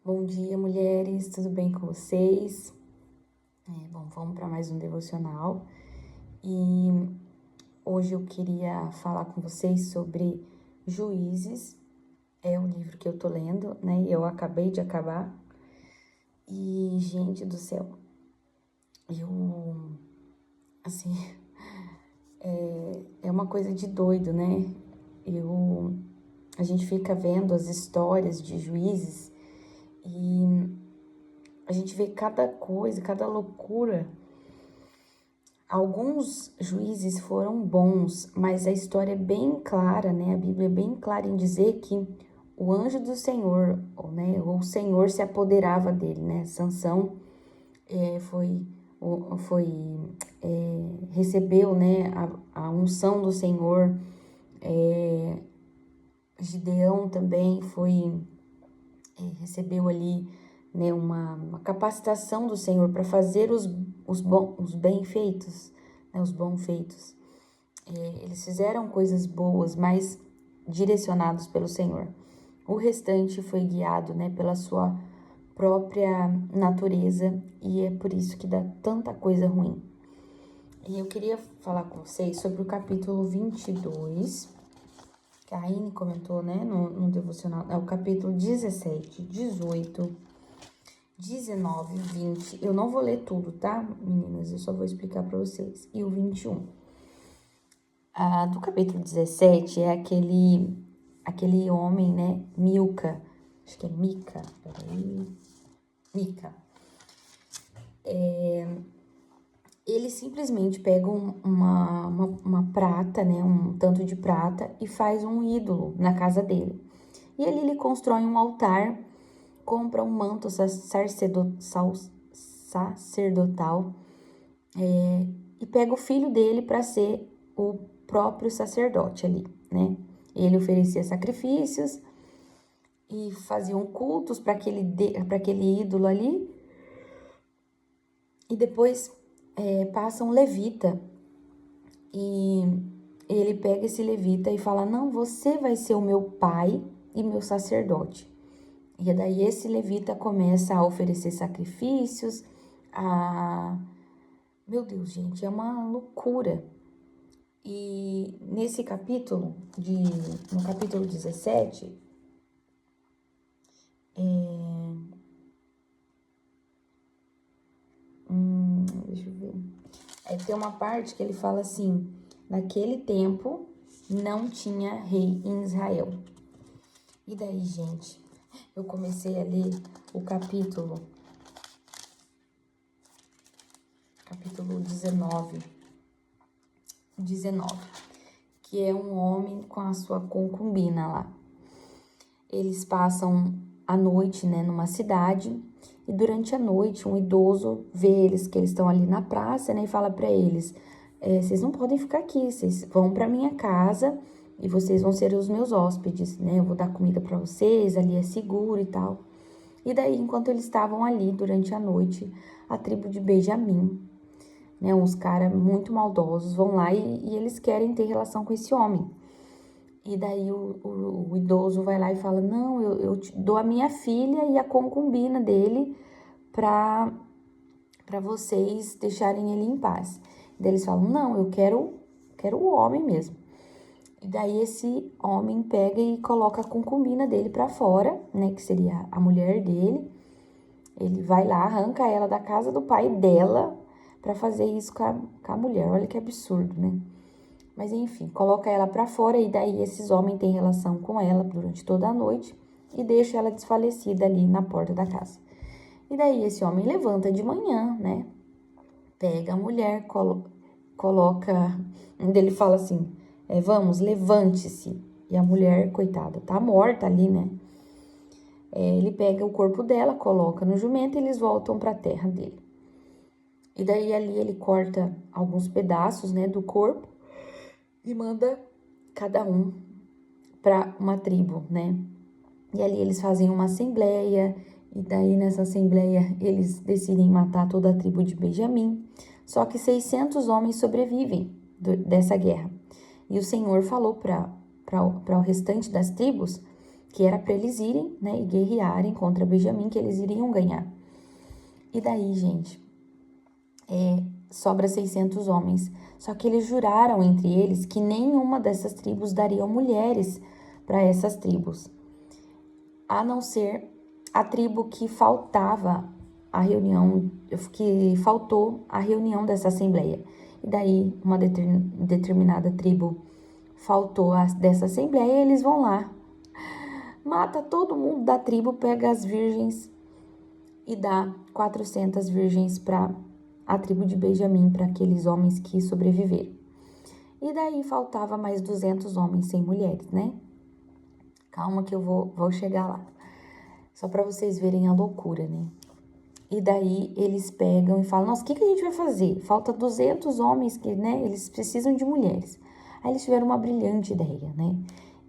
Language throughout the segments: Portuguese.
Bom dia, mulheres, tudo bem com vocês? Vamos para mais um devocional e hoje eu queria falar com vocês sobre Juízes. É o livro que eu tô lendo, né? E eu acabei de acabar. E, gente do céu, eu, assim, é uma coisa de doido, né? A gente fica vendo as histórias de Juízes e a gente vê cada coisa, cada loucura. Alguns juízes foram bons, mas a história é bem clara, né? A Bíblia é bem clara em dizer que o anjo do Senhor, ou o Senhor se apoderava dele, né? Sansão foi, recebeu, né, a unção do Senhor. Gideão também recebeu ali, né, uma capacitação do Senhor para fazer os bem feitos, né, os bons feitos. Eles fizeram coisas boas, mas direcionados pelo Senhor. O restante foi guiado, né, pela sua própria natureza e é por isso que dá tanta coisa ruim. E eu queria falar com vocês sobre o capítulo 22, que a Aine comentou, né, no devocional. É o capítulo 17, 18, 19, 20. Eu não vou ler tudo, tá, meninas? Eu só vou explicar para vocês. E o 21. Do capítulo 17 é aquele homem, né, Milca, acho que é Mica, peraí, Mica. Ele simplesmente pega uma prata, né, um tanto de prata e faz um ídolo na casa dele. E ali ele constrói um altar, compra um manto sacerdotal e pega o filho dele para ser o próprio sacerdote ali, né? Ele oferecia sacrifícios e faziam cultos para aquele ídolo ali. E depois passa um levita e ele pega esse levita e fala: não, você vai ser o meu pai e meu sacerdote. E daí esse levita começa a oferecer sacrifícios, Meu Deus, gente, é uma loucura. E nesse capítulo, no capítulo 17, deixa eu ver. Tem uma parte que ele fala assim: naquele tempo não tinha rei em Israel. E daí, gente, eu comecei a ler o capítulo 19, que é um homem com a sua concubina lá. Eles passam a noite, né, numa cidade, e durante a noite um idoso vê eles, que eles estão ali na praça, né, e fala para eles: vocês não podem ficar aqui, vocês vão para minha casa e vocês vão ser os meus hóspedes, né, eu vou dar comida para vocês, ali é seguro e tal. E daí, enquanto eles estavam ali durante a noite, a tribo de Benjamim, né, uns caras muito maldosos, vão lá e eles querem ter relação com esse homem. E daí o idoso vai lá e fala: não, eu te dou a minha filha e a concubina dele para vocês deixarem ele em paz. E daí eles falam: não, eu quero o homem mesmo. E daí esse homem pega e coloca a concubina dele para fora, né, que seria a mulher dele. Ele vai lá, arranca ela da casa do pai dela para fazer isso com a mulher. Olha que absurdo, né? Mas enfim, coloca ela para fora e daí esses homens têm relação com ela durante toda a noite e deixa ela desfalecida ali na porta da casa. E daí esse homem levanta de manhã, né? Pega a mulher, coloca... Ele fala assim: vamos, levante-se. E a mulher, coitada, tá morta ali, né? Ele pega o corpo dela, coloca no jumento e eles voltam para a terra dele. E daí ali ele corta alguns pedaços, né, do corpo e manda cada um para uma tribo, né? E ali eles fazem uma assembleia, e daí nessa assembleia eles decidem matar toda a tribo de Benjamim. Só que 600 homens sobrevivem dessa guerra. E o Senhor falou para o restante das tribos que era para eles irem, né, e guerrearem contra Benjamim, que eles iriam ganhar. E daí, gente, sobra 600 homens. Só que eles juraram entre eles que nenhuma dessas tribos dariam mulheres para essas tribos, a não ser a tribo que faltava a reunião, que faltou a reunião dessa assembleia. E daí, uma determinada tribo faltou dessa assembleia, eles vão lá, mata todo mundo da tribo, pega as virgens e dá 400 virgens para a tribo de Benjamim, para aqueles homens que sobreviveram. E daí faltava mais 200 homens sem mulheres, né? Calma que eu vou chegar lá. Só para vocês verem a loucura, né? E daí eles pegam e falam, nossa, o que a gente vai fazer? Falta 200 homens que, né, eles precisam de mulheres. Aí eles tiveram uma brilhante ideia, né?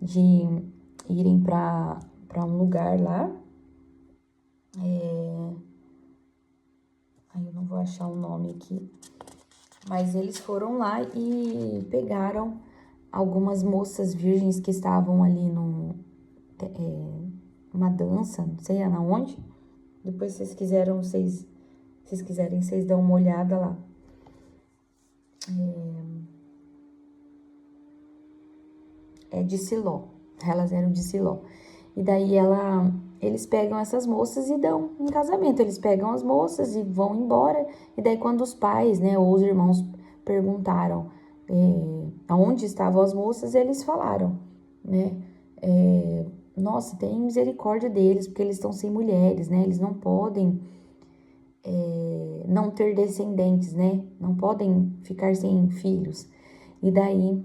De irem para um lugar lá. Aí eu não vou achar o nome aqui. Mas eles foram lá e pegaram algumas moças virgens que estavam ali numa dança, não sei aonde. Depois, se vocês quiserem, vocês dão uma olhada lá. É de Siló. Elas eram de Siló. E daí eles pegam essas moças e dão em casamento. Eles pegam as moças e vão embora. E daí quando os pais, né, ou os irmãos perguntaram aonde estavam as moças, eles falaram, né, nossa, tem misericórdia deles, porque eles estão sem mulheres, né, eles não podem não ter descendentes, né, não podem ficar sem filhos. E daí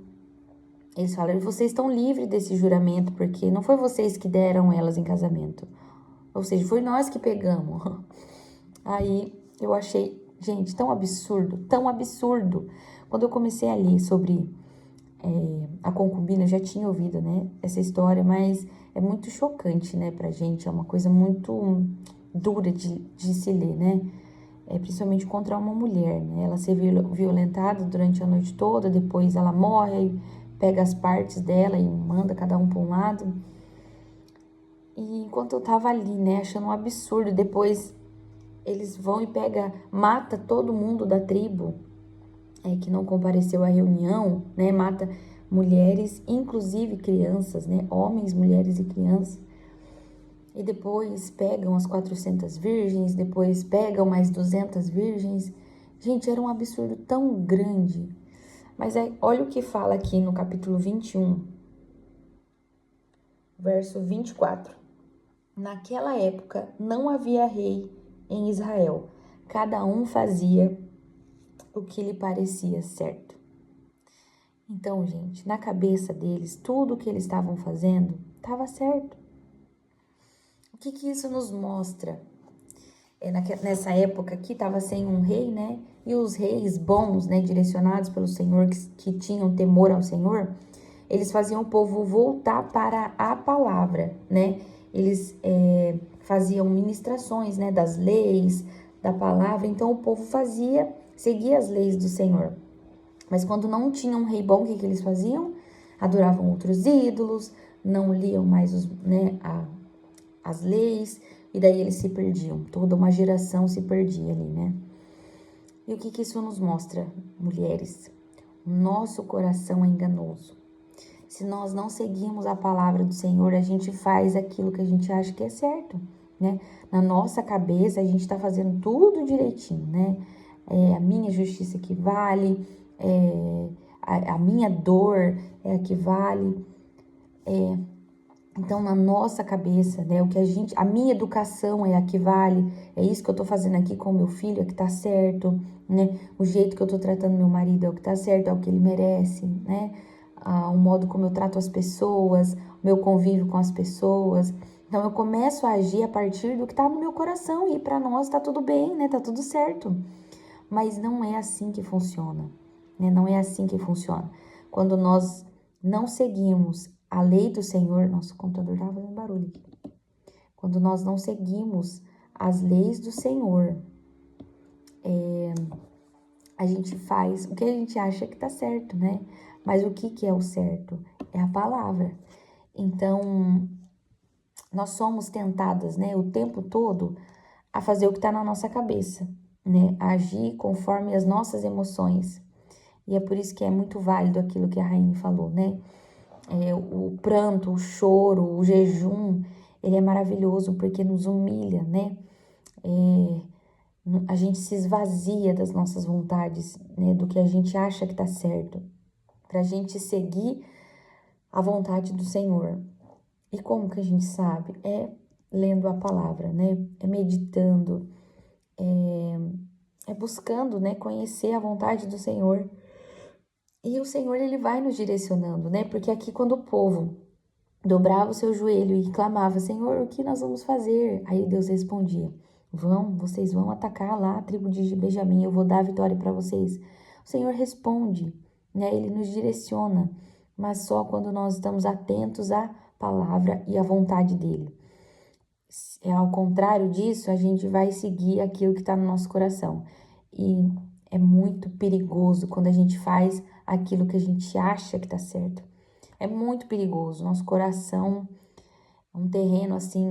eles falaram, vocês estão livres desse juramento, porque não foi vocês que deram elas em casamento. Ou seja, foi nós que pegamos. Aí eu achei, gente, tão absurdo, tão absurdo. Quando eu comecei a ler sobre a concubina, eu já tinha ouvido, né, essa história, mas é muito chocante, né, pra gente. É uma coisa muito dura de se ler, né? Principalmente contra uma mulher, né? Ela ser violentada durante a noite toda, depois ela morre, pega as partes dela e manda cada um para um lado. E enquanto eu tava ali, né, achando um absurdo, depois eles vão e mata todo mundo da tribo que não compareceu à reunião, né, mata mulheres, inclusive crianças, né, homens, mulheres e crianças. E depois pegam as 400 virgens, depois pegam mais 200 virgens. Gente, era um absurdo tão grande. Mas olha o que fala aqui no capítulo 21, verso 24. Naquela época não havia rei em Israel. Cada um fazia o que lhe parecia certo. Então, gente, na cabeça deles, tudo o que eles estavam fazendo estava certo. O que isso nos mostra? Nessa época aqui estava sem um rei, né? E os reis bons, né, direcionados pelo Senhor, que tinham temor ao Senhor, eles faziam o povo voltar para a palavra, né? Eles faziam ministrações, né, das leis, da palavra. Então o povo seguia as leis do Senhor. Mas quando não tinha um rei bom, o que eles faziam? Adoravam outros ídolos, não liam mais as leis, e daí eles se perdiam. Toda uma geração se perdia ali, né? E o que isso nos mostra, mulheres? O nosso coração é enganoso. Se nós não seguimos a palavra do Senhor, a gente faz aquilo que a gente acha que é certo, né? Na nossa cabeça, a gente tá fazendo tudo direitinho, né? A minha justiça que vale, a minha dor é a que vale. Então, na nossa cabeça, né, a minha educação é a que vale, é isso que eu tô fazendo aqui com o meu filho, é que tá certo, né? O jeito que eu tô tratando meu marido é o que tá certo, é o que ele merece, né? O modo como eu trato as pessoas, o meu convívio com as pessoas. Então, eu começo a agir a partir do que tá no meu coração e para nós tá tudo bem, né? Tá tudo certo. Mas não é assim que funciona, né? Não é assim que funciona. Quando nós não seguimos a lei do Senhor, nosso computador tá fazendo barulho aqui. Quando nós não seguimos as leis do Senhor, a gente faz o que a gente acha que tá certo, né? Mas o que é o certo? É a palavra. Então, nós somos tentadas, né, o tempo todo a fazer o que está na nossa cabeça, né, a agir conforme as nossas emoções. E é por isso que é muito válido aquilo que a Raine falou, né? O pranto, o choro, o jejum, ele é maravilhoso porque nos humilha, né? A gente se esvazia das nossas vontades, né? Do que a gente acha que tá certo, pra gente seguir a vontade do Senhor. E como que a gente sabe? É lendo a palavra, né? É meditando, é buscando, né? Conhecer a vontade do Senhor. E o Senhor, ele vai nos direcionando, né? Porque aqui quando o povo dobrava o seu joelho e clamava, Senhor, o que nós vamos fazer? Aí Deus respondia, vocês vão atacar lá a tribo de Benjamim, eu vou dar a vitória para vocês. O Senhor responde, né? Ele nos direciona, mas só quando nós estamos atentos à palavra e à vontade dele. Ao contrário disso, a gente vai seguir aquilo que está no nosso coração. E é muito perigoso quando a gente faz aquilo que a gente acha que está certo. É muito perigoso. Nosso coração é um terreno assim